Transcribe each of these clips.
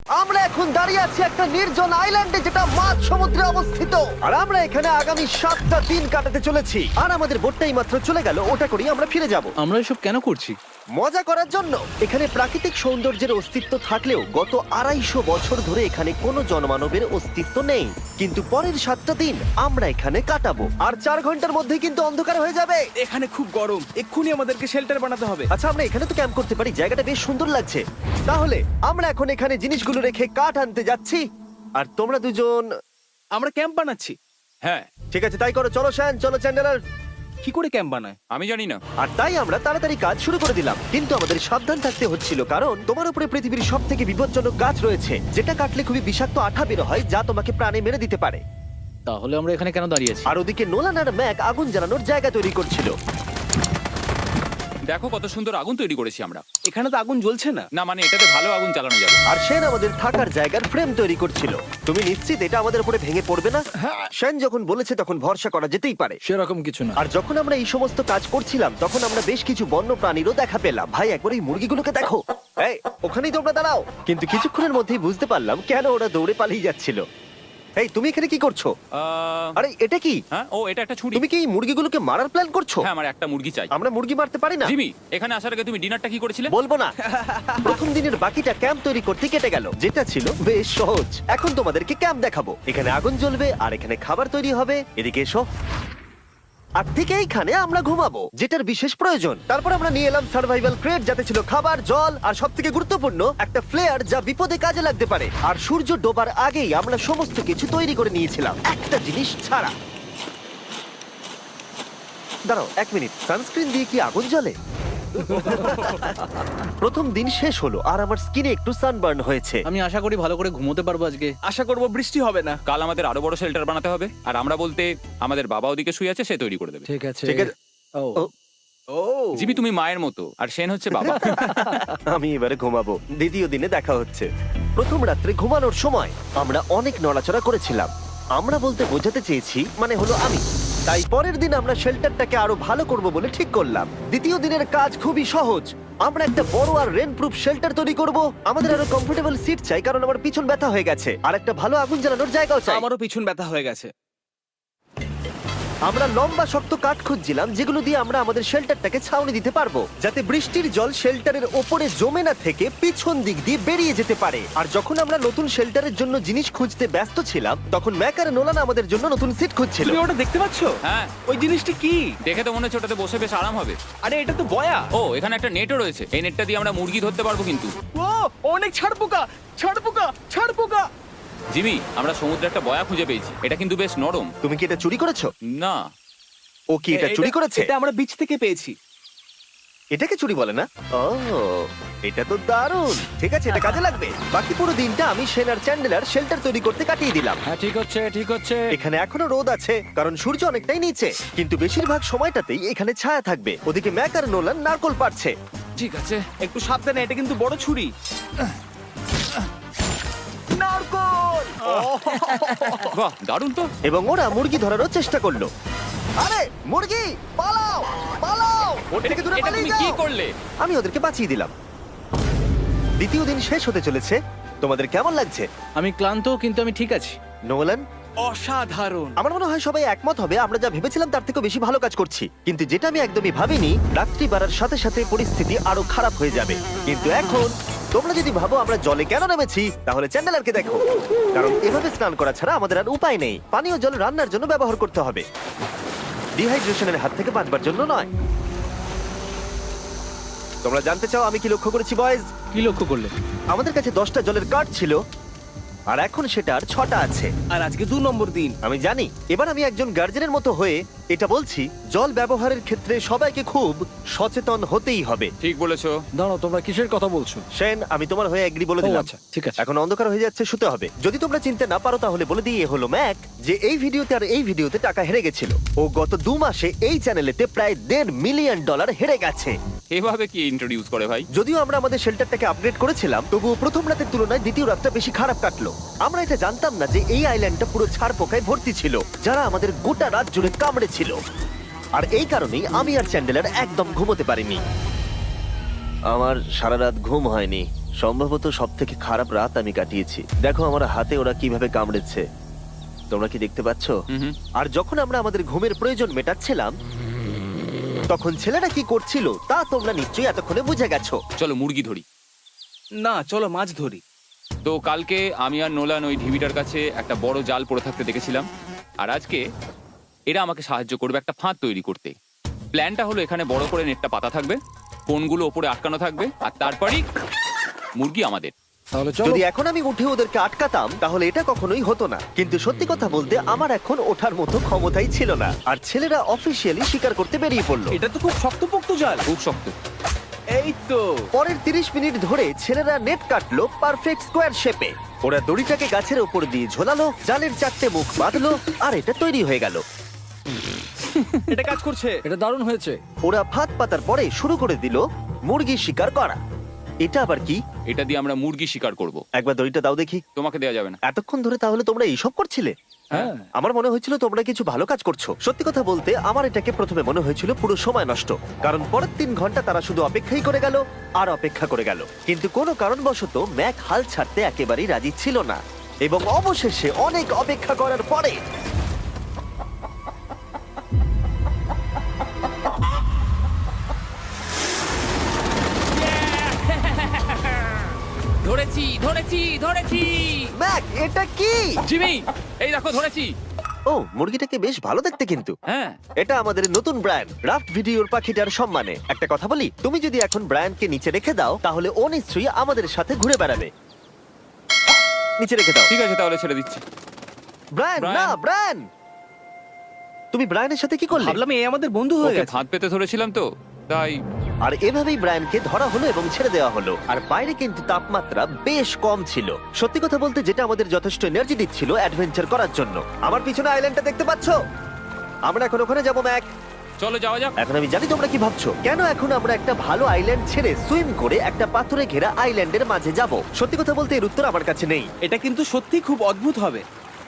আমরা এখন দাঁড়িয়ে আছি একটা নির্জন আইল্যান্ডে যেটা মাঝ সমুদ্রে অবস্থিত, আর আমরা এখানে আগামী 7টা দিন কাটাতে চলেছি। আর আমাদের বোটটাই মাত্র চলে গেল, ওটা করেই আমরা ফিরে যাব আমরা এসব কেন করছি? মজা করার জন্য। এখানে প্রাকৃতিক সৌন্দর্যের অস্তিত্ব থাকলেও গত 250 বছর ধরে এখানে কোনো জনমানবের অস্তিত্ব নেই। কিন্তু পরের 7টা দিন আমরা এখানে কাটাবো, আর 4 ঘন্টার মধ্যে কিন্তু অন্ধকার হয়ে যাবে। এখানে খুব গরম, এক্ষুনি আমাদেরকে শেল্টার বানাতে হবে। আচ্ছা, আমরা এখানে তো ক্যাম্প করতে পারি, জায়গাটা বেশ সুন্দর লাগছে। তাহলে আমরা এখন এখানে জিনিসগুলো রেখে কাঠ আনতে যাচ্ছি, আর তোমরা দুজন। আমরা ক্যাম্প বানাচ্ছি। হ্যাঁ, ঠিক আছে, তাই করো। চলো শ্যান, চলো চ্যান্ডেলার। কি করে ক্যাম্প বানায়? আমি জানি না। আর তাই আমরা তাড়াতাড়ি কাজ শুরু করে দিলাম, কিন্তু আমাদের সাবধান থাকতে হচ্ছিল, কারণ তোমার উপরে পৃথিবীর সব থেকে বিপজ্জনক গাছ রয়েছে, যেটা কাটলে খুবই বিষাক্ত আঠা বের হয়, যা তোমাকে প্রাণে মেরে দিতে পারে। তাহলে আমরা এখানে কেন দাঁড়িয়ে আছি? আর ওদিকে নোলান আর ম্যাক আগুন জ্বালানোর জায়গা তৈরি করছিল। দেখো কত সুন্দর আগুন তৈরি করেছি আমরা। এখানে তো আগুন জ্বলছে না। না মানে এটাতে ভালো আগুন চালানো যাবে। আর সেন আমাদের থাকার জায়গার ফ্রেম তৈরি করছিল। তুমি নিশ্চিত এটা আমাদের উপরে ভেঙে পড়বে না? সেন যখন বলেছে তখন ভরসা করা যেতেই পারে। সেরকম কিছু না। আর যখন আমরা এই সমস্ত কাজ করছিলাম, তখন আমরা বেশ কিছু বন্য প্রাণীরও দেখা পেলাম। ভাই, একবার এই মুরগিগুলোকে দেখো। এই, ওখানেই তোমরা দাঁড়াও। কিন্তু কিছুক্ষণের মধ্যেই বুঝতে পারলাম কেন ওরা দৌড়ে পালিয়ে যাচ্ছিল। এই, তুমি এখানে কি করছো? আরে এটা কি? হ্যাঁ, ও এটা একটা ছুরি। তুমি কি এই মুরগিগুলোকে মারার প্ল্যান করছো? হ্যাঁ, আমার একটা মুরগি চাই। আমরা মুরগি মারতে পারি না। জিমি, এখানে আসার আগে তুমি ডিনারটা কি করেছিলে? বলবো না। প্রথম দিনের বাকিটা ক্যাম্প তৈরি করতে কেটে গেল, যেটা ছিল বেশ সহজ। এখন তোমাদেরকে ক্যাম্প দেখাবো। এখানে আগুন জ্বলবে আর এখানে খাবার তৈরি হবে। এদিকে এসো। আর ঠিক এইখানে আমরা ঘুমাবো, যেটার বিশেষ প্রয়োজন। তারপর আমরা নিয়ে এলাম সার্ভাইভাল ক্রেট, যাতে ছিল খাবার, জল আর সবথেকে গুরুত্বপূর্ণ একটা ফ্লেয়ার, যা বিপদে কাজে লাগতে পারে। আর সূর্য ডোবার আগেই আমরা সমস্ত কিছু তৈরি করে নিয়েছিলাম, একটা জিনিস ছাড়া। দাঁড়াও 1 মিনিট, সানস্ক্রিন দিয়ে কি আগুন জ্বলে? প্রথম দিন শেষ হলো আর আমার স্কিনে একটু সানবার্ন হয়েছে। আমি আশা করি ভালো করে ঘুমোতে পারবো আজকে। আশা করব বৃষ্টি হবে না। কাল আমাদের আরো বড় শেল্টার বানাতে হবে, আর আমরা বলতে আমাদের বাবা ওদিকে শুয়ে আছে, সে তৈরি করে দেবে। ঠিক আছে। ঠিক আছে। ও ও, ও জিমি, তুমি মায়ের মতো আর সেন হচ্ছে বাবা। আমি এবারে ঘুমাবো। দ্বিতীয় দিনে দেখা হচ্ছে। প্রথম রাত্রে ঘুমানোর সময় আমরা অনেক নড়াচড়া করেছিলাম। আমরা বলতে বোঝাতে চেয়েছি, মানে হলো আমি। তাই পরের দিন আমরা শেল্টারটাকে আরো ভালো করব বলে ঠিক করলাম। দ্বিতীয় দিনের কাজ খুবই সহজ। আমরা একটা বড় আর রেন প্রুফ শেল্টার তৈরি করব। আমাদের আরো কমফোর্টেবল সিট চাই, কারণ আমার পিছন ব্যথা হয়ে গেছে, আর একটা ভালো আগুন জ্বালানোর জায়গাও চাই। আমারও পিছন ব্যথা হয়ে গেছে। আমরা লম্বা শক্ত কাঠ খুঁজছিলাম, যেগুলো দিয়ে আমরা আমাদের শেল্টারটাকে ছাউনি দিতে পারবো, যাতে বৃষ্টির জল শেল্টারের ওপরে জমে না থেকে পিছন দিক দিয়ে বেরিয়ে যেতে পারে। আর যখন আমরা নতুন শেল্টারের জন্য জিনিস খুঁজতে ব্যস্ত ছিলাম, তখন ম্যাক আর নোলান আমাদের জন্য নতুন সিট খুঁজছিল। তুমি ওটা দেখতে পাচ্ছো? হ্যাঁ, ওই জিনিসটা কি? দেখে তো মনে হচ্ছে ওটাতে বসে বেশ আরাম হবে। আরে এটা তো বয়া। ও, এখানে একটা নেটও রয়েছে। এই নেটটা দিয়ে আমরা মুরগি ধরতে পারবো। কিন্তু ও অনেক ছাড় পোকা, ছাড় পোকা, ছাড় পোকা। জিমি, আমরা সমুদ্রে একটা বয়া খুঁজে পেয়েছি। এটা কিন্তু বেশ নরম। তুমি কি এটা চুরি করেছো? না, ও কি এটা চুরি করেছে? এটা আমরা বিচ থেকে পেয়েছি। এটাকে চুরি বলে না? ও, এটা তো দারুণ। ঠিক আছে, এটা কাজে লাগবে। বাকি পুরো দিনটা আমি সেন আর চ্যান্ডেলার শেল্টার তৈরি করতে কাটিয়ে দিলাম। হ্যাঁ, ঠিক হচ্ছে, ঠিক হচ্ছে। এখানে এখনো রোদ আছে, কারণ সূর্য অনেকটাই নিচে, কিন্তু বেশিরভাগ সময়টাতেই এখানে ছায়া থাকবে। ওদিকে ম্যাক আর নোলান নারকল পাড়ছে। ঠিক আছে। একটু সাবধানে, এটা কিন্তু বড় ছুরি। নারকল। বাহ, দারুণ তো। এবং ওরা মুরগি ধরারও চেষ্টা করলো। আরে মুরগি, পালাও পালাও, ওর থেকে দূরে এটা পালিয়ে তুমি কি যাও। করলে? আমি ওদেরকে বাঁচিয়ে দিলাম। দ্বিতীয় দিন শেষ হতে চলেছে। তোমাদের কেমন লাগছে? আমি ক্লান্ত, কিন্তু আমি ঠিক আছি। নোলান? অসাধারণ। আমার মনে হয় সবাই একমত হবে, আমরা যা ভেবেছিলাম তার থেকেও বেশি ভালো কাজ করছি। কিন্তু যেটা আমি একদমই ভাবিনি, রাত্রি বাড়ার সাথে সাথে পরিস্থিতি আরো খারাপ হয়ে যাবে। কিন্তু এখন তোমরা যদি ভাবো আমরা জলে কেন নেমেছি, তাহলে চ্যান্ডেলারকে দেখো। কারণ এভাবে স্নান করা ছাড়া আমাদের আর উপায় নেই। পানীয় জল রান্নার জন্য ব্যবহার করতে হবে, ডিহাইড্রেশনের হাত থেকে বাঁচবার জন্য নয়। তোমরা জানতে চাও আমি কি লক্ষ্য করেছি বয়েজ? কি লক্ষ্য করলে? আমাদের কাছে 10টা জলের কার্ড ছিল, আর এখন সেটা আর 6টা আছে। আর আজকে 2 নম্বর দিন। আমি জানি। এবার আমি একজন গার্জেনের মতো হয়ে এটা বলছি, জল ব্যবহারের ক্ষেত্রে সবাইকে খুব সচেতন হতেই হবে। ঠিক বলেছো। দাঁড়াও, তোমরা কিসের কথা বলছো? সেন, আমি তোমার হয়ে এগ্রি বলে দিলাম। আচ্ছা, ঠিক আছে। এখন অন্ধকার হয়ে যাচ্ছে, শুতে হবে। যদি তোমরা চিনতে না পারো তাহলে বলে দিয়ে হলো ম্যাক, যে এই ভিডিওতে আর এই ভিডিওতে টাকা হেরে গেছিল। ও গত 2 মাসে এই চ্যানেলেতে প্রায় $1.5 মিলিয়ন হেরে গেছে। এভাবে কি ইন্ট্রোডিউস করে ভাই? যদিও আমরা আমাদের শেল্টারটাকে আপগ্রেড করেছিলাম, তবুও প্রথম রাতের তুলনায় দ্বিতীয় রাতটা বেশি খারাপ কাটলো। আমরা এটা জানতাম না যে এই আইল্যান্ডটা পুরো ছাড় পোকায় ভর্তি ছিল, যারা আমাদের গোটা রাত জুড়ে কামড়েছিল। আর এই কারণেই আমি আর চ্যান্ডেলার একদম ঘুমোতে পারিনি। আমার সারা রাত ঘুম হয়নি। সম্ভবত সব থেকে খারাপ রাত আমি কাটিয়েছি। দেখো আমার হাতে ওরা কিভাবে কামড়েছে, তোমরা কি দেখতে পাচ্ছ? হুম। আর যখন আমরা আমাদের ঘুমের প্রয়োজন মেটাচ্ছিলাম, তখন ছেলেরা কি করছিল তা তোমরা নিশ্চয়ই এতক্ষণে বুঝে গেছো। চলো মুরগি ধরি। না, চলো মাছ ধরি। তো কালকে আমি আর নোলান ওই ঢিবিটার কাছে একটা বড় জাল পড়ে থাকতে দেখেছিলাম, আর আজকে এরা আমাকে সাহায্য করবে একটা ফাঁদ তৈরি করতে। প্ল্যানটা হলো এখানে বড় করে নেটটা পাতা থাকবে, কোনগুলো ওপরে আটকানো থাকবে, আর তারপরেই মুরগি আমাদের। তাহলে চলো। যদি এখন আমি উঠে ওদেরকে আটকাতাম তাহলে এটা কখনোই হতো না, কিন্তু সত্যি কথা বলতে আমার এখন ওঠার মতো ক্ষমতাই ছিল না। আর ছেলেরা অফিসিয়ালি স্বীকার করতে বেরিয়ে পড়লো। এটা তো খুব শক্তপোক্ত জাল। খুব শক্ত। এই তো। পরের 30 মিনিট ধরে ছেলেরা নেট কাটলো পারফেক্ট স্কোয়ার শেপে। ওরা দড়িটাকে গাছের ওপর দিয়ে ঝোলালো, জালের 4টে মুখ বাঁধলো, আর এটা তৈরি হয়ে গেল। এটা কাজ করছে। এটা দারুণ হয়েছে। ওরা ফাঁদ পাতার পরে শুরু করে দিল মুরগি শিকার করা। এটা আবার কি? এটা দিয়ে আমরা মুরগি শিকার করব। একবার দড়িটা দাও দেখি। তোমাকে দেওয়া যাবে না। এতক্ষণ ধরে তাহলে তোমরা এইসব করছিলে? হ্যাঁ। আমার মনে হয়েছিল তোমরা কিছু ভালো কাজ করছো। সত্যি কথা বলতে আমার এটাকে প্রথমে মনে হয়েছিল পুরো সময় নষ্ট, কারণ পরের 3 ঘন্টা তারা শুধু অপেক্ষাই করে গেল আর অপেক্ষা করে গেল। কিন্তু কোনো কারণবশত ম্যাক হাল ছাড়তে একেবারেই রাজি ছিল না, এবং অবশেষে অনেক অপেক্ষা করার পরে ধরেছি ধরেছি ধরেছি। ম্যাক, এটা কি? জিমি, এই দেখো ধরেছি। ও, মুরগিটাকে বেশ ভালো দেখতে কিন্তু। হ্যাঁ। এটা আমাদের নতুন ব্র্যান্ড রাফট ভিডিওর পাখিটার সম্মানে। একটা কথা বলি, তুমি যদি এখন ব্র্যান্ডকে নিচে রেখে দাও তাহলে ও নিশ্চয়ই আমাদের সাথে ঘুরে বেড়াবে। নিচে রেখে দাও। ঠিক আছে, তাহলে ছেড়ে দিচ্ছি। Brian, Brian. না ব্রায়ান, তুমি ব্রায়ানের সাথে কি করলে? ভাবলাম এই আমাদের বন্ধু হয়ে ওকে গেছে। ফাঁদ পেতে ধরেছিলাম তো, তাই। আর এভাবেই ব্রায়ানকে ধরা হলো এবং ছেড়ে দেওয়া হলো। আর বাইরে কিন্তু তাপমাত্রা বেশ কম ছিল। সত্যি কথা বলতে যেটা আমাদের যথেষ্ট এনার্জি দিচ্ছিল অ্যাডভেঞ্চার করার জন্য। আমার পিছনে আইল্যান্ডটা দেখতে পাচ্ছ? আমরা এখন ওখানে যাবো ম্যাক। চলো যাওয়া যাক। এখন আমি জানি তোমরা কি ভাবছো, কেন এখন আমরা একটা ভালো আইল্যান্ড ছেড়ে সুইম করে একটা পাথরে ঘেরা আইল্যান্ডের মাঝে যাব? সত্যি কথা বলতে এর উত্তর আমার কাছে নেই। এটা কিন্তু সত্যি খুব অদ্ভুত হবে।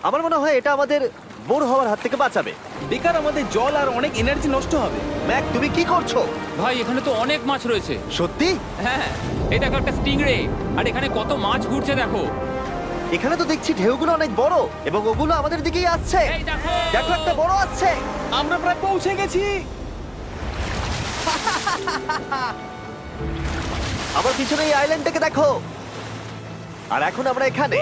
আমার মনে হয় এটা আমাদের বোর হওয়ার হাত থেকে বাঁচাবে। বেকার আমাদের জল আর অনেক এনার্জি নষ্ট হবে। ম্যাক, তুমি কি করছো? ভাই এখানে তো অনেক মাছ রয়েছে। সত্যি? হ্যাঁ, এই দেখো একটা স্টিংরে, আর এখানে কত মাছ ঘুরছে দেখো। এখানে তো দেখছি ঢেউগুলো অনেক বড় এবং ওগুলো আমাদের দিকেই আসছে। এই দেখো। দেখো, একটা বড় আসছে। আমরা প্রায় পৌঁছে গেছি। আমার পিছনে এই আইল্যান্ডটাকে দেখো। আর এখন আমরা এখানে।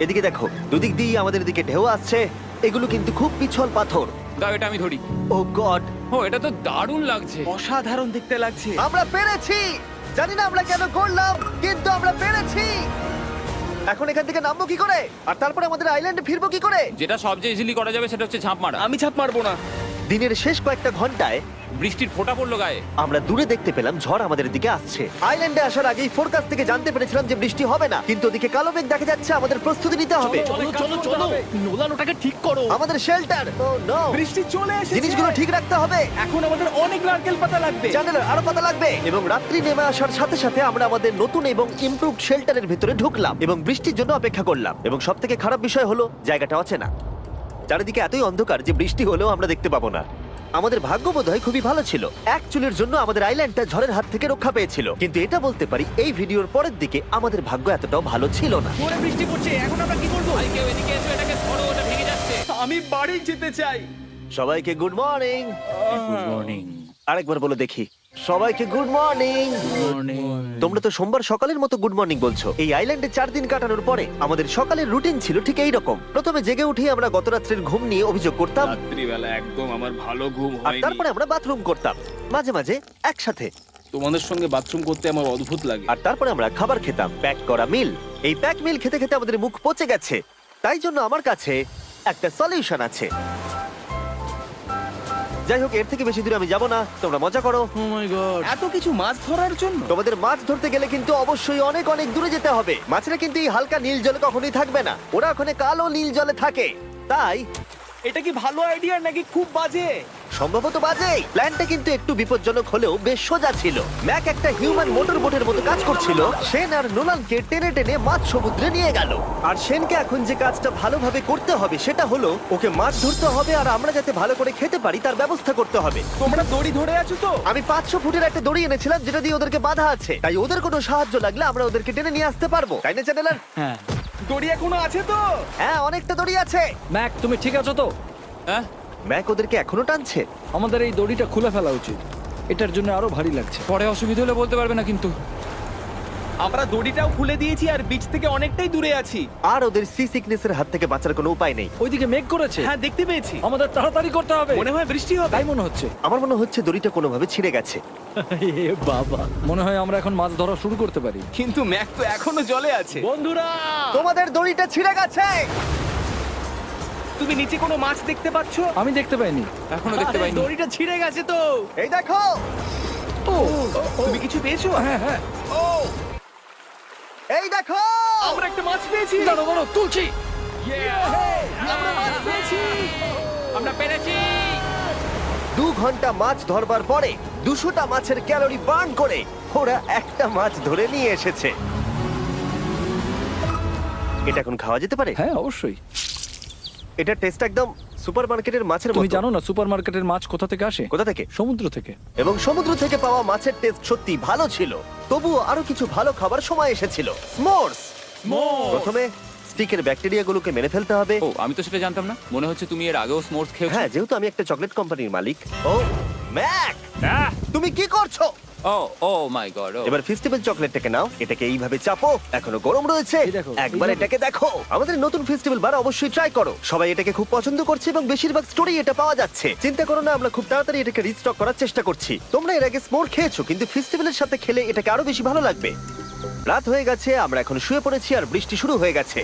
এদিকে দেখো, দুদিক দিয়ে আমাদের দিকে ঢেউ আসছে। এগুলো কিন্তু খুব পিছল পাথর। দাও এটা আমি ধরি। ও গড, ও, এটা তো দারুণ লাগছে। অসাধারণ দেখতে লাগছে। আমরা পেরেছি। জানি না আমরা কেন করলাম, কিন্তু আমরা পেরেছি। এখন এখান থেকে নামবো কি করে, আর তারপরে আমাদের আইল্যান্ডে ফিরবো কি করে? যেটা সবচেয়ে ইজিলি করা যাবে সেটা হচ্ছে ঝাঁপ মারা। আমি ছাপ মারবো না। দিনের শেষ কয়েকটা ঘন্টায় বৃষ্টির ফোঁটা পড়লো গায়ে। আমরা দূরে দেখতে পেলাম ঝড় আমাদের দিকে আসছে। আইল্যান্ডে আসার আগেই ফোরকাস্ট থেকে জানতে পেরেছিলাম যে বৃষ্টি হবে না, কিন্তু ওদিকে কালো মেঘ দেখা যাচ্ছে। আমাদের প্রস্তুতি নিতে হবে। চলো চলো চলো, নোলান ওটাকে ঠিক করো। আমাদের শেল্টার, ও নো, বৃষ্টি চলে এসেছে। জিনিসগুলো ঠিক রাখতে হবে। এখন আমাদের অনেক নারকেল পাতা লাগবে। জানালার আরো পাতা লাগবে। এবং রাত্রি নেমে আসার সাথে সাথে আমরা আমাদের নতুন এবং ইমপ্রুভড শেল্টারের ভিতরে ঢুকলাম এবং বৃষ্টির জন্য অপেক্ষা করলাম। এবং সব থেকে খারাপ বিষয় হলো জায়গাটা অচেনা। চারিদিকে এতই অন্ধকার যে বৃষ্টি হলেও আমরা দেখতে পাবো না। আমাদের ভাগ্য বোধহয় খুবই ভালো ছিল। এক চুলের জন্য আমাদের আইল্যান্ডটা ঝড়ের হাত থেকে রক্ষা পেয়েছিল, কিন্তু এটা বলতে পারি এই ভিডিওর পরের দিকে আমাদের ভাগ্য এতটাও ভালো ছিল না। জোরে বৃষ্টি পড়ছে, এখন আমরা কি করব? ভাই কেউ এদিকে এসো, এটাকে ধরো, ওটা ভেঙে যাচ্ছে। আমি বাড়ি যেতে চাই। সবাইকে গুড মর্নিং। Good morning. আরেকবার বলো দেখি, সবাইকে গুড মর্নিং। তোমরা তো সোমবার সকালের মতো গুড মর্নিং বলছো। এই আইল্যান্ডে 4 দিন কাটানোর পরে আমাদের সকালের রুটিন ছিল ঠিক এই রকম। প্রথমে জেগে উঠে আমরা গত রাত্রের ঘুম নিয়ে অভিযোগ করতাম, রাত্রিবেলা একদম আমার ভালো ঘুম আর তারপরে আমরা বাথরুম করতাম, মাঝে মাঝে একসাথে। তোমাদের সঙ্গে বাথরুম করতে আমার অদ্ভুত লাগে। আর তারপরে আমরা খাবার খেতাম, প্যাক করা মিল। এই প্যাক মিল খেতে খেতে আমাদের মুখ পচে গেছে, তাই জন্য আমার কাছে একটা সলিউশন আছে। যাই হোক, এর থেকে বেশি দূরে আমি যাব না, তোমরা মজা করো। ও মাই গড। এত কিছু মাছ ধরার জন্য? তোমাদের মাছ ধরতে গেলে কিন্তু অবশ্যই অনেক অনেক দূরে যেতে হবে। মাছেরা কিন্তু এই হালকা নীল জলে কখনোই থাকবে না, ওরা ওখানে কালো নীল জলে থাকে। তাই এটা কি ভালো আইডিয়া নাকি খুব বাজে? সম্ভবত বাজে। প্ল্যানটা কিন্তু একটু বিপজ্জনক হলেও বেশ সোজা ছিল। ম্যাক একটা হিউম্যান মোটর বোটের মতো কাজ করছিল। শেন আর নোলানকে টেনে টেনে মাছ সমুদ্রে নিয়ে গেল। আর শেনকে এখন যে কাজটা ভালোভাবে করতে হবে সেটা হলো ওকে মাছ ধরতে হবে আর আমরা যাতে ভালো করে খেতে পারি তার ব্যবস্থা করতে হবে। তোমরা দড়ি ধরে আছো তো? আমি 500 ফুটের একটা দড়ি এনেছিলাম যেটা দিয়ে ওদেরকে বাঁধা আছে, তাই ওদের কোনো সাহায্য লাগলে আমরা ওদেরকে টেনে নিয়ে আসতে পারবো, তাই না চ্যানেলার? হ্যাঁ। দড়ি এখনো আছে তো? হ্যাঁ, অনেকটা দড়ি আছে। ম্যাক, তুমি ঠিক আছো তো? হ্যাঁ, ম্যাক ওদেরকে এখনো টানছে। আমাদের এই দড়িটা খুলে ফেলা উচিত, এটার জন্য আরো ভারী লাগছে। পরে অসুবিধা হলে বলতে পারবে না কিন্তু। আমরা দড়িটাও খুলে দিয়েছি আর বিচ থেকে অনেকটাই দূরে আছি। আর ওদের সি সিকনেসের হাত থেকে বাঁচার কোনো উপায় নেই। ওইদিকে মেঘ করেছে। হ্যাঁ, দেখতে পেয়েছি। আমাদের তাড়াতাড়ি করতে হবে। মনে হয় বৃষ্টি হবে। তাই মনে হচ্ছে। আমার মনে হচ্ছে দড়িটা কোনোভাবে ছিঁড়ে গেছে। এ বাবা, মনে হয় আমরা এখন মাছ ধরা শুরু করতে পারি। কিন্তু ম্যাক তো এখনো জলে আছে। বন্ধুরা, তোমাদের দড়িটা ছিঁড়ে গেছে। তুমি নিচে কোনো মাছ দেখতে পাচ্ছ? আমি দেখতে পাইনি। এখনো দেখতে পাইনি। দড়িটা ছিঁড়ে গেছে তো। এই দেখো। ও, তুমি কিছু পেয়েছো? হ্যাঁ হ্যাঁ। ও, এই দেখো। আমরা একটা মাছ পেয়েছি। দাঁড়ো দাঁড়ো, তুলছি। আমরা মাছ পেয়েছি। আমরা পেরেছি। 2 ঘন্টা মাছ ধরবার পরে 200টা মাছের ক্যালোরি বার্ন করে ওরা একটা মাছ ধরে নিয়ে এসেছে। এটা এখন খাওয়া যেতে পারে? হ্যাঁ অবশ্যই। এটা টেস্ট একদম সুপারমার্কেটের মাছের তুমি মতো। জানো না সুপারমার্কেটের মাছ কোথা থেকে আসে? কোথা থেকে? সমুদ্র থেকে। এবং সমুদ্র থেকে পাওয়া মাছের টেস্ট সত্যি ভালো ছিল। তবুও আরো কিছু ভালো খাবার সময় এসেছিল। স্মোর্স। প্রথমে স্টিকের ব্যাকটেরিয়াগুলোকে মেরে ফেলতে হবে। ও, আমি তো সেটা জানতাম না। মনে হচ্ছে তুমি এর আগেও স্মোর্স খেয়েছো। হ্যাঁ, যেহেতু আমি একটা চকলেট কোম্পানির মালিক। ও ম্যাক, আহ! তুমি কি করছো? ও ও মাই গড। এবার ফেস্টিভ্যাল চকলেটটাকে নাও, এটাকে এইভাবে চাপো, এখনো গরম রয়েছে। এই দেখো, একবার এইভাবে। এটাকে দেখো। আমাদের নতুন ফেস্টিভ্যাল বার অবশ্যই ট্রাই করো। সবাই এটাকে খুব পছন্দ করছে এবং বেশিরভাগ স্টোরি এটা পাওয়া যাচ্ছে। চিন্তা করো না, আমরা খুব তাড়াতাড়ি এটাকে রিস্টক করার চেষ্টা করছি। তোমরা এর আগে স্মোর খেয়েছো, কিন্তু ফেস্টিভ্যালের সাথে খেলে এটাকে আরো বেশি ভালো লাগবে। রাত হয়ে গেছে, আমরা এখন শুয়ে পড়েছি আর বৃষ্টি শুরু হয়ে গেছে।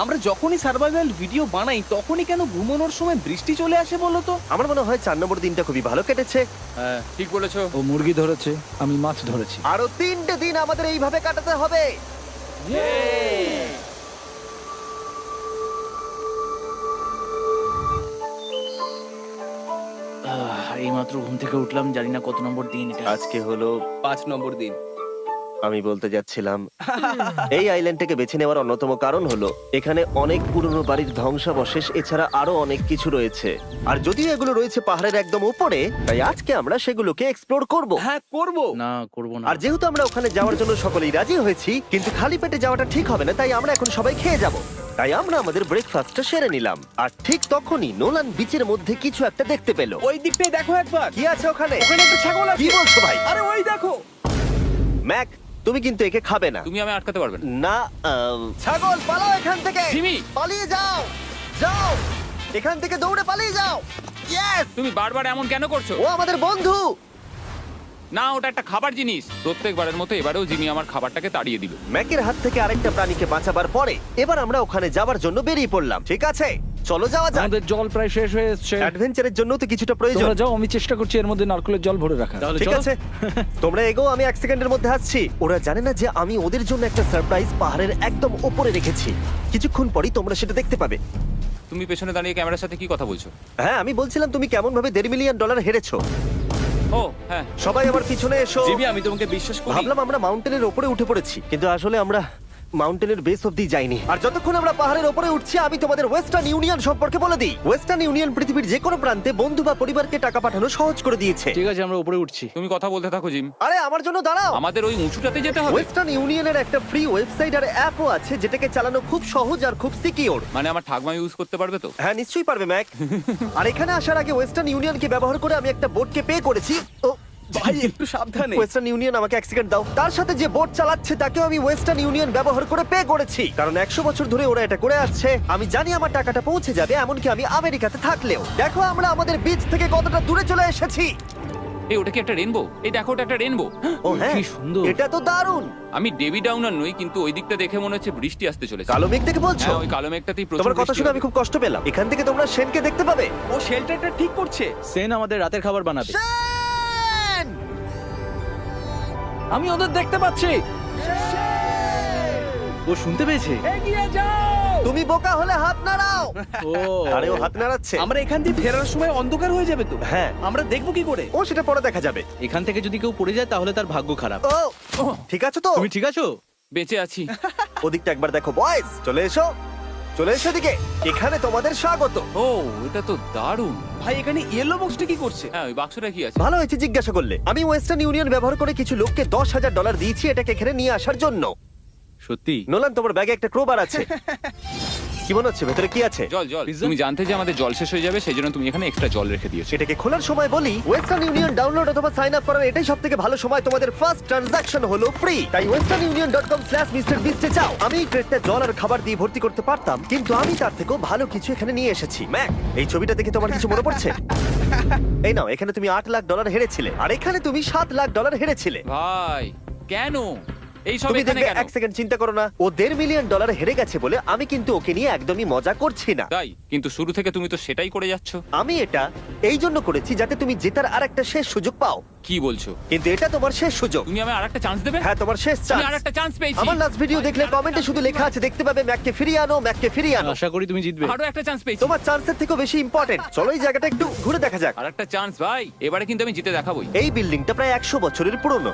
আমরা যখনই সার্ভাইভাল ভিডিও বানাই তখনই কেন ঘুমানোর সময় বৃষ্টি চলে আসে বলো তো? আমার মনে হয় 4 নম্বর দিনটা খুবই ভালো কেটেছে। হ্যাঁ, ঠিক বলেছো। ও মুরগি ধরেছে, আমি মাছ ধরেছি। আরো 3টে দিন আমাদের এইভাবে কাটাতে হবে। এইমাত্র ঘুম থেকে উঠলাম, জানি না কত নম্বর দিন এটা। আজকে হলো 5 নম্বর দিন। আমি বলতে যাচ্ছিলাম এই আইল্যান্ডটাকে বেছে নেওয়ার অন্যতম কারণ হলো এখানে অনেক পুরনো বাড়ির ধ্বংসাবশেষ, এছাড়া আরো অনেক কিছু রয়েছে। আর যদিও এগুলো রয়েছে পাহাড়ের একদম উপরে, তাই আজকে আমরা সেগুলোকে এক্সপ্লোর করব। হ্যাঁ, করব। না, করবো না। আর যেহেতু আমরা ওখানে যাওয়ার জন্য সকলেই রাজি হয়েছি, কিন্তু খালি পেটে যাওয়াটা ঠিক হবে না, তাই আমরা এখন সবাই খেয়ে যাব। তাই আমরা আমাদের ব্রেকফাস্টটা সেরে নিলাম। আর ঠিক তখনই নোলান বিচের মধ্যে কিছু একটা দেখতে পেল। ওই দিকটাই দেখো একবার। কি আছে ওখানে? ওখানে একটা ছাগল আছে। কি বলছো ভাই? আরে ওই দেখো। ম্যাক, তুমি কিন্তু একে খাবে না। তুমি আমি আটকাতে পারবে না। না, ছাগল পালাও এখান থেকে। জিমি! পালিয়ে যাও, যাও এখান থেকে, দৌড়ে পালিয়ে যাও। ইয়েস, তুমি বারবার এমন কেন করছো? ও আমাদের বন্ধু। না, ওটা একটা খাবার জিনিস। প্রত্যেকবারের মতো এবারেও জিমি আমার খাবারটাকে তাড়িয়ে দিল। ম্যাকের হাত থেকে আরেকটা প্রাণীকে বাঁচাবার পরে এবার আমরা ওখানে যাবার জন্য বেরিয়ে পড়লাম। ঠিক আছে, চলো যাওয়া যাক। আমাদের জল প্রায় শেষ হয়ে এসেছে। অ্যাডভেঞ্চারের জন্য তো কিছুটা প্রয়োজন। তোমরা যাও, আমি চেষ্টা করছি এর মধ্যে নারকেলের জল ভরে রাখা। তাহলে ঠিক চলো। আছে, তোমরা এগো, আমি 1 সেকেন্ডের মধ্যে আসছি। ওরা জানে না যে আমি ওদের জন্য একটা সারপ্রাইজ পাহাড়ের একদম উপরে রেখেছি। কিছুক্ষণ পরেই তোমরা সেটা দেখতে পাবে। তুমি পেছনে দাঁড়িয়ে ক্যামেরার সাথে কি কথা বলছো? হ্যাঁ, আমি বলছিলাম তুমি কেমন ভাবে $1.5 মিলিয়ন হেরেছো। ও হ্যাঁ। সবাই আমার পিছনে এসো। জিমি, আমি তোমাকে বিশ্বাস করি। ভাবলাম আমরা মাউন্টেনের উপরে উঠে পড়েছি, কিন্তু আসলে আমরা মাউন্টেনের বেস অব্দি যাইনি। আর যতক্ষণ আমরা পাহাড়ের উপরে উঠছি, আমি তোমাদের ওয়েস্টার্ন ইউনিয়ন সম্পর্কে বলে দিই। ওয়েস্টার্ন ইউনিয়ন পৃথিবীর যে কোনো প্রান্তে বন্ধু বা পরিবারকে টাকা পাঠানো সহজ করে দিয়েছে। ঠিক আছে, আমরা উপরে উঠছি। তুমি কথা বলতে থাকো জিম। আরে আমার জন্য দাঁড়াও। আমাদের ওই উঁচুটাতে যেতে হবে। ওয়েস্টার্ন ইউনিয়নের একটা ফ্রি ওয়েবসাইট আর অ্যাপও আছে, যেটাকে চালানো খুব সহজ আর খুব সিকিউর। মানে আমার ঠাকমা ইউজ করতে পারবে তো? হ্যাঁ, নিশ্চয়ই পারবে ম্যাক। আর এখানে আসার আগে ওয়েস্টার্ন ইউনিয়নকে ব্যবহার করে আমি একটা বোটকে পে করেছি। ও ভাই, একটু সাবধানে। ওয়েস্টার্ন ইউনিয়ন আমাকে 1 সেকেন্ড দাও। তার সাথে যে বোট চালাচ্ছে তাকেও আমি ওয়েস্টার্ন ইউনিয়ন ব্যবহার করে পে করেছি, কারণ 100 বছর ধরে ওরা এটা করে আসছে। আমি জানি আমার টাকাটা পৌঁছে যাবে, এমনকি আমি আমেরিকাতে থাকলেও। দেখো আমরা আমাদের বিচ থেকে কতটা দূরে চলে এসেছি। এই ওটা কি একটা রেনবো? এই দেখো, ওটা একটা রেনবো। ও হ্যাঁ, কি সুন্দর। এটা তো দারুণ। আমি ডেভি ডাউনার নই, কিন্তু ওই দিকটা দেখে মনে হচ্ছে বৃষ্টি আসতে চলেছে। কালো মেঘ দেখে বলছো? হ্যাঁ, ওই কালো মেঘটাতেই প্রচুর তোমার কথা বৃষ্টি শুনে হবে। আমি খুব কষ্ট পেলাম। এখান থেকে তোমরা শেনকে দেখতে পাবে। ও শেল্টারটা ঠিক করছে। সেন আমাদের রাতের খাবার বানাবে। শেন! আমি ওদের দেখতে পাচ্ছি। ও শুনতে পেয়েছে। তুমি বোকা হলে হাত নাড়াও। ও আরে ও হাত নাড়াচ্ছে। আমরা এখান দিয়ে ফেরার সময় অন্ধকার হয়ে যাবে তো। হ্যাঁ। আমরা দেখবো কি করে? ও সেটা পরে দেখা যাবে। এখান থেকে যদি কেউ পড়ে যায় তাহলে তার ভাগ্য খারাপ। ও ঠিক আছে তো? তুমি ঠিক আছো? বেঁচে আছি। ওদিকটা একবার দেখো বয়েজ, চলে এসো, চলে এসো দিকে। এখানে তোমাদের স্বাগত। ও এটা তো দারুণ। ভাই এখানে ইয়েলো বক্সটা কি করছে? হ্যাঁ ওই বাক্সটা কি আছে? ভালো হয়েছে জিজ্ঞাসা করলে। আমি ওয়েস্টার্ন ইউনিয়ন ব্যবহার করে কিছু লোককে $10,000 দিয়েছি এটাকে এখানে নিয়ে আসার জন্য। সত্যি? নোলান, তোমার ব্যাগে একটা ক্রোবার আছে। কি মনে হচ্ছে ভেতরে কি আছে? জল জল। তুমি জানতে যে আমাদের জল শেষ হয়ে যাবে সেই জন্য তুমি এখানে এক্সট্রা জল রেখে দিয়েছো। সেটাকে খোলার সময় বলি, ওয়েস্টার্ন ইউনিয়ন ডাউনলোড অথবা সাইন আপ করার এটাই সবথেকে ভালো সময়। তোমাদের ফার্স্ট ট্রানজাকশন হলো ফ্রি। তাই westernunion.com/MrBeast এ যাও। আমি এই ক্রেটটা জল আর খাবার দিয়ে ভর্তি করতে পারতাম, কিন্তু আমি তার থেকেও ভালো কিছু এখানে নিয়ে এসেছি। ম্যাক, এই ছবিটা দেখে তোমার কিছু মনে পড়ছে? এই নাও, এখানে তুমি $8 লাখ হেরেছিলে, আর এখানে তুমি $7 লাখ হেরেছিলে। ভাই কেন এই সব তুমি এখানে দেখবে, কেন? এক সেকেন্ড চিন্তা করো না। ও $1.5 মিলিয়ন হেরে গেছে বলে আমি কিন্তু ওকে নিয়ে একদমই মজা করছি না। তাই কিন্তু শুরু থেকে তুমি তো সেটাই করে যাচ্ছ। আমি এটা এই জন্য করেছি যাতে তুমি জেতার আরেকটা শেষ সুযোগ পাও, কি বলছো? কিন্তু এটা তোমার শেষ সুযোগ। তুমি আমায় আরেকটা চান্স দেবে? হ্যাঁ, তোমার শেষ আমি চান্স। আরেকটা চান্স পেয়েছি। আমার লাস্ট ভিডিও দেখলে কমেন্টে শুধু লেখা আছে, দেখতে পাবে ম্যাককে ফিরিয়ে আনো, ম্যাককে ফিরিয়ে আনো। আশা করি তুমি জিতবে। আরো একটা চান্স পেয়েছি। তোমার চান্সের থেকেও বেশি ইম্পর্টেন্ট। চলো এই জায়গাটা একটু ঘুরে দেখা যাক। আরেকটা চান্স ভাই, এবারে কিন্তু আমি জিতে দেখাবোই। এই বিল্ডিংটা প্রায় 100 বছরের পুরনো।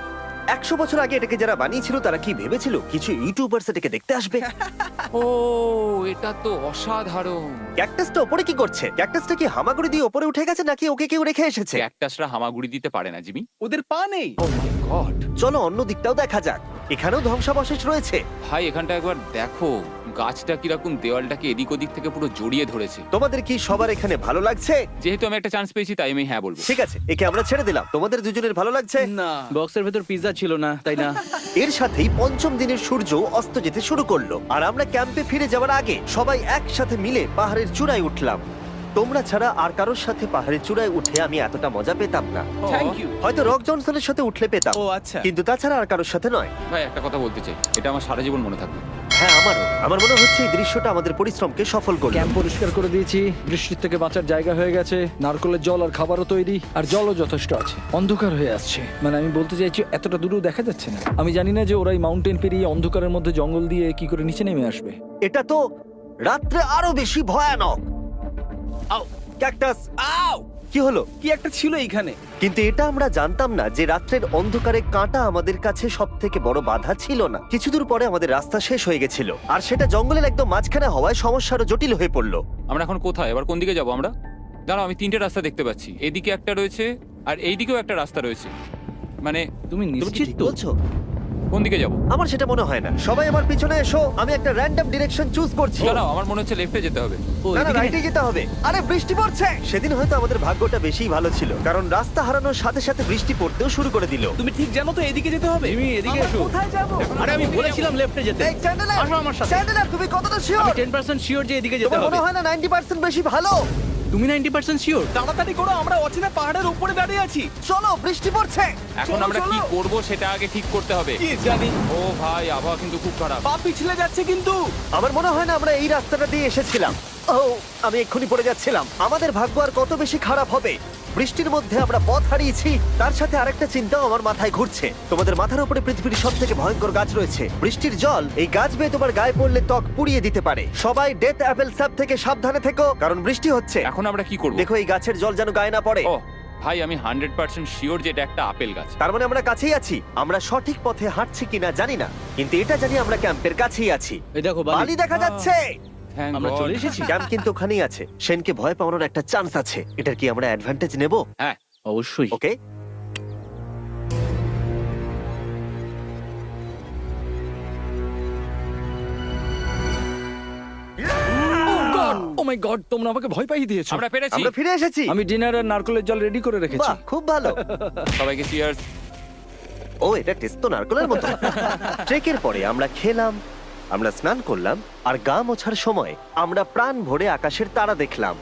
100 বছর আগে এটাকে যারা বানিয়েছিল তারা কি ভেবেছিল কিছু ইউটিউবার্স এটাকে দেখতে আসবে? ও এটা তো অসাধারণ। ক্যাকটাসটা ওপরে কি করছে? ক্যাকটাসটা কি হামাগুড়ি দিয়ে ওপরে উঠে গেছে নাকি ওকে কেউ রেখে এসেছে? ক্যাকটাসরা হামাগুড়ি দিতে পারে না জিমি। ওদের পা নেই। ও মাই গড। চলো অন্য দিকটাও দেখা যাক। এখানেও ধ্বংসাবশেষ রয়েছে। ভাই এখানটা একবার দেখো, গাছটা কিরকম দেওয়ালটাকে এদিক ওদিক থেকে পুরো জড়িয়ে ধরেছে। তোমাদের কি সবার এখানে ভালো লাগছে? যেহেতু আমি একটা চান্স পেয়েছি তাই আমি হ্যাঁ বলবো। ঠিক আছে, একে আমরা ছেড়ে দিলাম। তোমাদের দুজনের ভালো লাগছে? না। বক্সের ভেতর পিৎজা ছিল না, তাই না? এর সাথেই পঞ্চম দিনের সূর্য অস্ত যেতে শুরু করলো, আর আমরা ক্যাম্পে ফিরে যাওয়ার আগে সবাই একসাথে মিলে পাহাড়ের চূড়ায় উঠলাম। তোমরা ছাড়া আর কারোর সাথে পাহাড়ের চূড়ায় উঠে আমি এতটা মজা পেতাম না। Thank you. হয়তো রক জনসনের সাথে উঠলে পেতাম, ও আচ্ছা। কিন্তু তাছাড়া আর কারোর সাথে নয়। ভাই একটা কথা বলতে চাই, এটা আমার সারা জীবন মনে থাকবে। হ্যাঁ, আমারও। আমার মনে হচ্ছে এই দৃশ্যটা আমাদের পরিশ্রমকে সফল করলো। ক্যাম্প পরিষ্কার করে দিয়েছি, বৃষ্টির থেকে বাঁচার জায়গা হয়ে গেছে, নারকেলের জল আর খাবারও তৈরি, আর জলও যথেষ্ট আছে। অন্ধকার হয়ে আসছে, মানে আমি বলতে চাইছি এতটা দূরেও দেখা যাচ্ছে না। আমি জানি না যে ওরা এই মাউন্টেন পেরিয়ে অন্ধকারের মধ্যে জঙ্গল দিয়ে কি করে নিচে নেমে আসবে। এটা তো রাত্রে আরো বেশি ভয়ানক। আও, ক্যাকটাস, আও, কি হলো? কি একটা ছিল এইখানে। কিন্তু এটা আমরা জানতাম না যে রাত্রের অন্ধকারে কাঁটা আমাদের কাছে সব থেকে বড় বাধা ছিল না। কিছু দূর পরে আমাদের রাস্তা শেষ হয়ে গেছিল, আর সেটা জঙ্গলের একদম মাঝখানে হওয়ায় সমস্যা আরো জটিল হয়ে পড়লো। আমরা এখন কোথায়, এবার কোন দিকে যাবো আমরা? দাঁড়াও, আমি তিনটে রাস্তা দেখতে পাচ্ছি। এদিকে একটা রয়েছে আর এইদিকেও একটা রাস্তা রয়েছে। মানে তুমি তুমি কি নিশ্চিত ঠিক তো? বলছো? কোন দিকে যাবো? আমার সেটা মনে হয় না। সবাই আমার পিছনে এসো, আমি একটা র্যান্ডম ডিরেকশন চুজ করছি। দাঁড়াও, আমার মনে হচ্ছে লেফটে যেতে হবে। ও, না না, এদিকে? রাইটে যেতে হবে। আরে বৃষ্টি পড়ছে। সেদিন হয়তো আমাদের ভাগ্যটা বেশি ভালো ছিল, কারণ রাস্তা হারানোর সাথে সাথে বৃষ্টি পড়তেও শুরু করে দিল। তুমি ঠিক জানো তো এদিকে যেতে হবে? জিমি, এদিকে আমরা এসো। কোথায় যাবো? আরে আমি বলেছিলাম লেফটে যেতে। এই চ্যান্ডেলার, আসো আমার সাথে। চ্যান্ডেলার, তুমি কতটা শিওর? আমি 10% শিওর যে এদিকে যেতে তোমার হবে। মনে হয় না 90% বেশি ভালো? তুমি 90% শিওর? তাড়াতাড়ি করো, আমরা অচেনা পাহাড়ের উপরে দাঁড়িয়ে আছি। চলো, বৃষ্টি পড়ছে। এখন চলো, আমরা কি চলো। করব সেটা আগে ঠিক করতে হবে। কি জানি, ও ভাই, আবহাওয়া কিন্তু খুব খারাপ। পা পিছলে যাচ্ছে কিন্তু। আমার মনে হয় না আমরা এই রাস্তাটা দিয়ে এসেছিলাম। ও, আমি এক্ষুনি পড়ে যাচ্ছিলাম। আমাদের ভাগ্য আর কত বেশি খারাপ হবে। বৃষ্টির মধ্যে আমরা পথ হারিয়েছি, তার সাথে আরেকটা চিন্তাও আমার মাথায় ঘুরছে। তোমাদের মাথার উপরে পৃথিবীর সব থেকে ভয়ঙ্কর গাছ রয়েছে। বৃষ্টির জল এই গাছ বেয়ে তোমার গায়ে পড়লে ত্বক পুড়িয়ে দিতে পারে। সবাই ডেথ অ্যাপেল স্যাপ থেকে সাবধানে থেকো, কারণ বৃষ্টি হচ্ছে। এখন আমরা কি করব? দেখো, এই গাছের জল যেন গায়ে না পড়ে। ও ভাই, আমি 100% শিওর যে এটা একটা আপেল গাছ। তার মানে আমরা কাছেই আছি। আমরা সঠিক পথে হাঁটছি কিনা জানি না, কিন্তু এটা জানি আমরা ক্যাম্পের কাছেই আছি। এই দেখো বালি বালি। দেখা যাচ্ছে। Thank আমরা God. চলে এসেছি। ক্যাম্প কিন্তু ওখানেই আছে। সেনকে ভয় পাওয়ানোর একটা চান্স আছে। এটার কি আমরা অ্যাডভান্টেজ নেব? হ্যাঁ, অবশ্যই। ওকে, ও মাই গড, তোমরা আমাকে ভয় পাইয়ে দিয়েছো। আমরা পেরেছি। আমরা ফিরে এসেছি। আমি ডিনার আর নারকেলের জল রেডি করে রেখেছি। বাহ, খুব ভালো। সবাইকে চিয়ার্স। ও, এটা টেস্ট তো নারকেলের মতো। ট্রেকের পরে আমরা খেলাম, আমরা স্নান করলাম, আর গা মোছার সময় আমরা প্রাণ ভরে আকাশের তারা দেখলাম।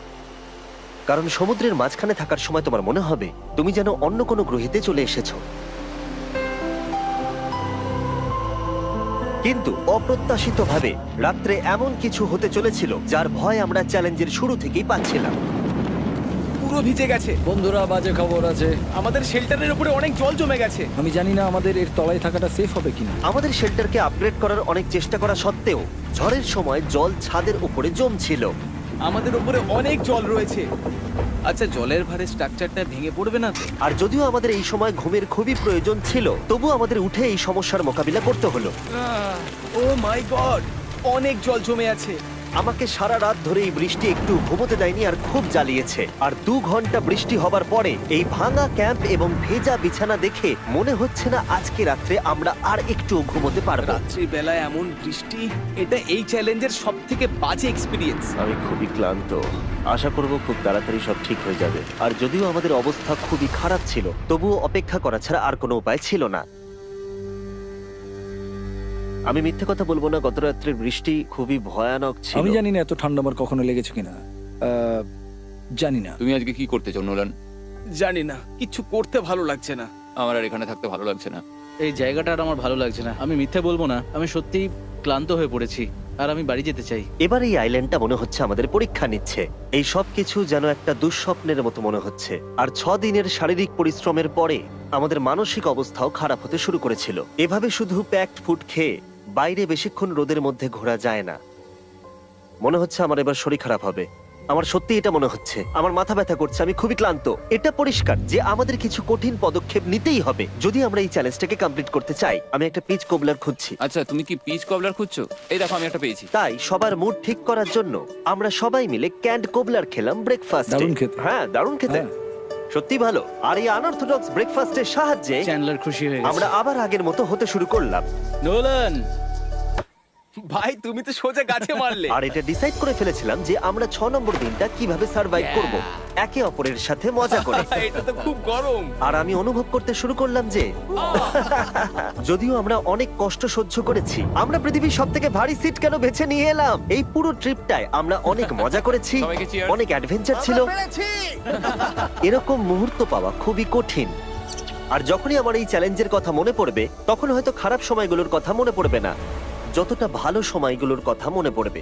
কারণ সমুদ্রের মাঝখানে থাকার সময় তোমার মনে হবে তুমি যেন অন্য কোনো গ্রহেতে চলে এসেছো। কিন্তু অপ্রত্যাশিতভাবে রাত্রে এমন কিছু হতে চলেছিল যার ভয় আমরা চ্যালেঞ্জের শুরু থেকেই পাচ্ছিলাম। ও পুরো ভিজে গেছে। বন্ধুরা, বাজে খবর আছে। আমাদের শেল্টারের উপরে অনেক জল জমে গেছে। আমি জানি না আমাদের এর তলায় থাকাটা সেফ হবে কিনা। আমাদের শেল্টারকে আপগ্রেড করার অনেক চেষ্টা করা সত্ত্বেও ঝড়ের সময় জল ছাদের উপরে জমছিল। আমাদের উপরে অনেক জল রয়েছে। আচ্ছা, জলের ভারে স্ট্রাকচারটা ভেঙে পড়বে না তো? আর যদিও আমাদের এই সময় ঘুমের খুবই প্রয়োজন ছিল, তবু আমাদের উঠে এই সমস্যার মোকাবিলা করতে হলো। ও মাই গড, অনেক জল জমে আছে। আমাকে সারা রাত ধরে এই বৃষ্টি একটু ঘুমোতে দেয়নি আর খুব জ্বালিয়েছে। আর 2 ঘন্টা বৃষ্টি হবার পরে এই ভাঙা ক্যাম্প এবং ভেজা বিছানা দেখে মনে হচ্ছে না আজকে রাত্রে আমরা আর একটু ঘুমোতে পারবো। রাত্রি বেলায় এমন বৃষ্টি, এটা এই চ্যালেঞ্জের সব থেকে বাজে এক্সপিরিয়েন্স। আমি খুবই ক্লান্ত। আশা করব খুব তাড়াতাড়ি সব ঠিক হয়ে যাবে। আর যদিও আমাদের অবস্থা খুবই খারাপ ছিল, তবুও অপেক্ষা করা ছাড়া আর কোনো উপায় ছিল না। আমি মিথ্যে কথা বলবো না, গত রাত্রের বৃষ্টি খুবই ভয়ানক ছিল। আমি জানি না এত ঠান্ডা আমার কখনো লেগেছে কিনা। জানি না। তুমি আজকে কি করতে চাও নোলান? জানি না, কিছু করতে ভালো লাগছে না। আমার আর এখানে থাকতে ভালো লাগছে না। এই জায়গাটা আর আমার ভালো লাগছে না। আমি মিথ্যে বলবো না, আমি সত্যিই ক্লান্ত হয়ে পড়েছি আর আমি বাড়ি যেতে চাই। এবার এই আইল্যান্ডটা মনে হচ্ছে আমাদের পরীক্ষা নিচ্ছে। এই সব কিছু যেন একটা দুঃস্বপ্নের মতো মনে হচ্ছে। আর 6 দিনের শারীরিক পরিশ্রমের পরে আমাদের মানসিক অবস্থাও খারাপ হতে শুরু করেছিল। এভাবে শুধু প্যাকড ফুড খেয়ে বাইরে বেশিক্ষণ রোদের মধ্যে ঘোরা যায় না। মনে হচ্ছে আমার এবার শরীর খারাপ হবে। আমার সত্যি এটা মনে হচ্ছে। আমার মাথা ব্যথা করছে, আমি খুবই ক্লান্ত। এটা পরিষ্কার যে আমাদের কিছু কঠিন পদক্ষেপ নিতেই হবে যদি আমরা এই চ্যালেঞ্জটাকে কমপ্লিট করতে চাই। আমি একটা পিচ কোবলার খুঁজছি। আচ্ছা, তুমি কি পিচ কবলার খুঁজছো? এই দেখো, আমি একটা পেয়েছি। তাই সবার মুড ঠিক করার জন্য আমরা সবাই মিলে ক্যান্ড কোবলার খেলাম ব্রেকফাস্টে। দারুণ খেতে। হ্যাঁ, দারুণ খেতে। হ্যাঁ। সত্যি ভালো। আর এই আনঅর্থোডক্স ব্রেকফাস্টের সাহায্যে চ্যান্ডলার খুশি হয়ে আমরা গেছে। আবার আগের মতো হতে শুরু করলাম। নোলান, ভাই, তুমি তো সোজা গাছে মারলে। আর এটা ডিসাইড করে ফেলেছিলাম যে আমরা 6 নম্বর দিনটা কিভাবে সার্ভাইভ করব, একে অপরের সাথে মজা করে। এটা তো খুব গরম। আর আমি অনুভব করতে শুরু করলাম যে যদিও আমরা অনেক কষ্ট সহ্য করেছি, আমরা পৃথিবীর সবথেকে ভারী সিট কেন বেছে নিয়ে এলাম। এই পুরো ট্রিপটায় আমরা অনেক মজা করেছি, সবাইকে cheers। অনেক অ্যাডভেঞ্চার ছিল। এরকম মুহূর্ত পাওয়া খুবই কঠিন। আর যখনই আমার এই চ্যালেঞ্জের কথা মনে পড়বে, তখন হয়তো খারাপ সময়গুলোর কথা মনে পড়বে না, যতটা ভালো সময়গুলোর কথা মনে পড়বে।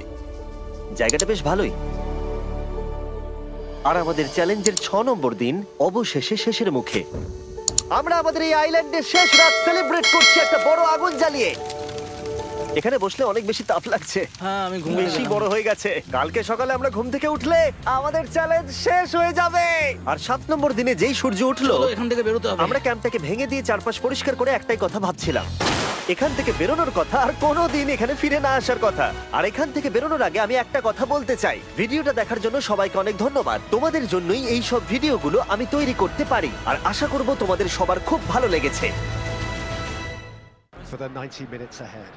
জায়গাটা বেশ ভালোই। আর আমাদের চ্যালেঞ্জের 6 নম্বর দিন অবশেষে শেষের মুখে। আমরা আমাদের এই আইল্যান্ডের শেষ রাত সেলিব্রেট করছি একটা বড় আগুন জ্বালিয়ে। এখানে বসলে অনেক বেশি তাপ লাগছে। হ্যাঁ, আমি ঘুমিয়ে বেশি গেলাম। বড় হয়ে গেছে। কালকে সকালে আমরা ঘুম থেকে উঠলে আমাদের চ্যালেঞ্জ শেষ হয়ে যাবে। আর 7 নম্বর দিনে যেই সূর্য উঠলো, চলো, এখান থেকে বেরোতে হবে। আমরা ক্যাম্পটাকে ভেঙে দিয়ে চারপাশ পরিষ্কার করে একটাই কথা ভাবছিলাম, এখান থেকে বেরোনোর কথা আর কোনোদিন এখানে ফিরে না আসার কথা। আর এখান থেকে বেরোনোর আগে আমি একটা কথা বলতে চাই, ভিডিওটা দেখার জন্য সবাইকে অনেক ধন্যবাদ। তোমাদের জন্যই এই সব ভিডিওগুলো আমি তৈরি করতে পারি। আর আশা করব তোমাদের সবার খুব ভালো লেগেছে। For the 90 minutes ahead.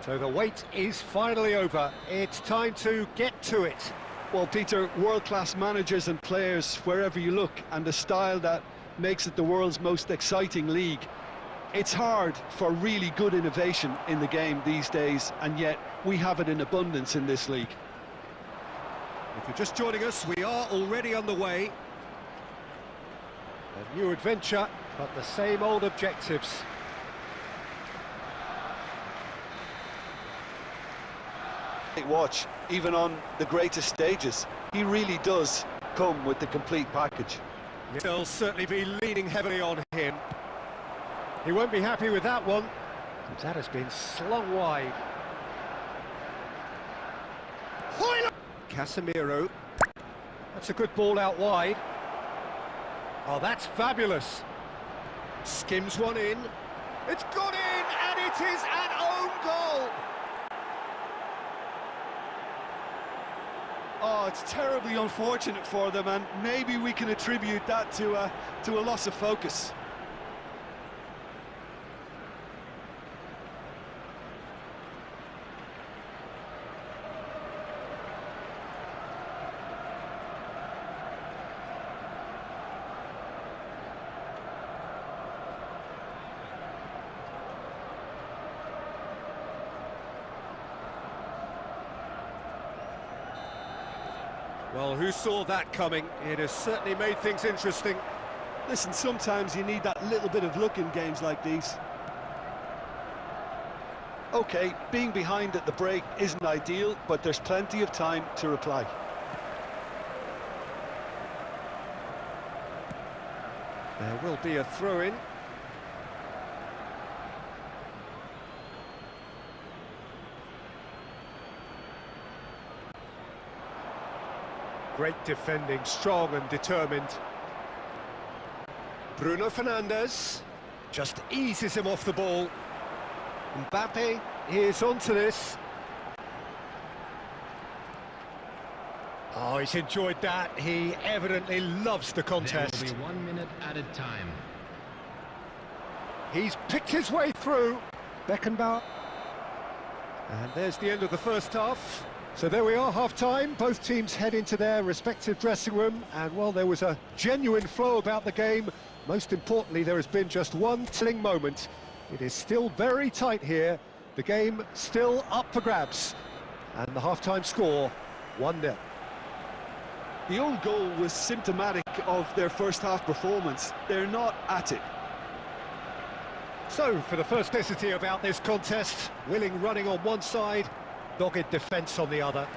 So the wait is finally over. It's time to get to it. Well, Peter, world-class managers and players wherever you look, and the style that makes it the world's most exciting league. It's hard for really good innovation in the game these days, and yet we have it in abundance in this league. If you're just joining us, we are already on the way. A new adventure, but the same old objectives. Watch, even on the greatest stages, he really does come with the complete package. They'll certainly be leaning heavily on him. He won't be happy with that one. That has been slung wide. Casemiro. That's a good ball out wide. Oh, that's fabulous. Skims one in. It's gone in, and it is an own goal. Oh, it's terribly unfortunate for them, and maybe we can attribute that to a loss of focus. Well, who saw that coming? It has certainly made things interesting. Listen, sometimes you need that little bit of luck in games like these. Okay, being behind at the break isn't ideal, but there's plenty of time to reply. There will be a throw-in. Great defending, strong and determined. Bruno Fernandes just eases him off the ball. Mbappe is onto this. Oh, he's enjoyed that. He evidently loves the contest. There will be 1 minute added time. He's picked his way through. Beckenbauer. And there's the end of the first half. So there we are, half-time. Both teams head into their respective dressing room. And while there was a genuine flow about the game, most importantly, there has been just one telling moment. It is still very tight here. The game still up for grabs. And the half-time score, 1-0. The own goal was symptomatic of their first-half performance. They're not at it. So, for the first necessity about this contest, Willing running on one side, dogged defence on the other.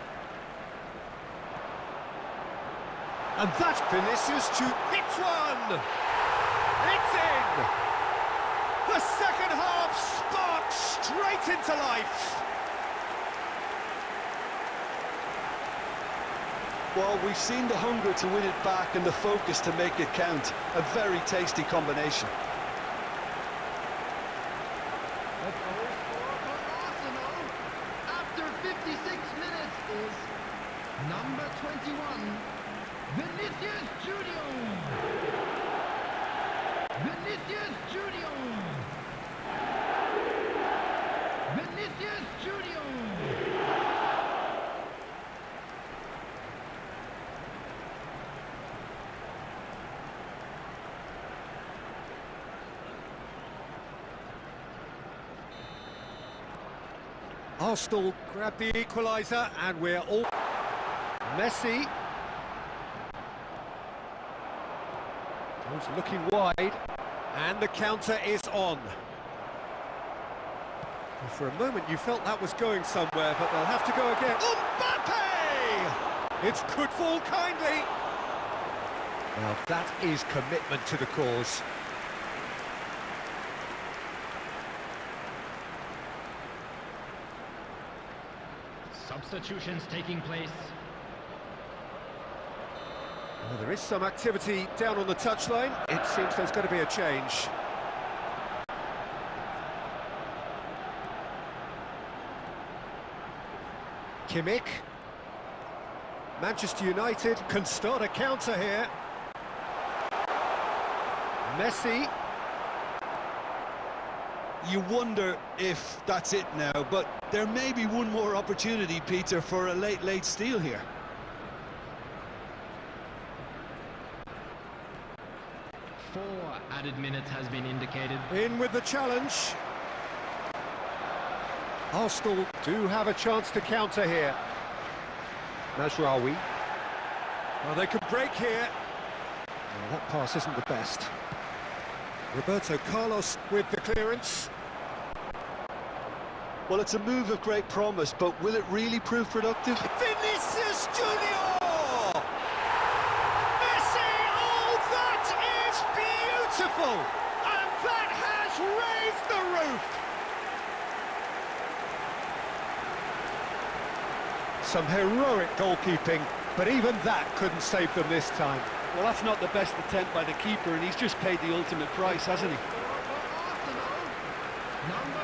And that's Vinicius to hits one! It's in! The second half sparks straight into life! Well, we've seen the hunger to win it back and the focus to make it count. A very tasty combination. After 56 minutes is number 21, Vinicius Junior. Vinicius Junior. Vinicius Junior. Arsenal grab the equaliser and we're all... Messi. Goes looking wide and the counter is on. Well, for a moment you felt that was going somewhere, but they'll have to go again. Mbappe! It's could fall kindly. Now that is commitment to the cause. Substitutions taking place. Well, there is some activity down on the touchline. It seems there's going to be a change. Kimmich. Manchester United can start a counter here. Messi. You wonder if that's it now, but there may be one more opportunity, Peter, for a late steal here. Four added minutes has been indicated. In with the challenge. Arsenal do have a chance to counter here. Mazraoui. Well, they could break here. Well, that pass isn't the best. Roberto Carlos with the clearance. Well, it's a move of great promise, but will it really prove productive? Vinicius Junior! Messi! Oh, that is beautiful! And that has raised the roof! Some heroic goalkeeping, but even that couldn't save them this time. Well, that's not the best attempt by the keeper, and he's just paid the ultimate price, hasn't he? Arsenal, number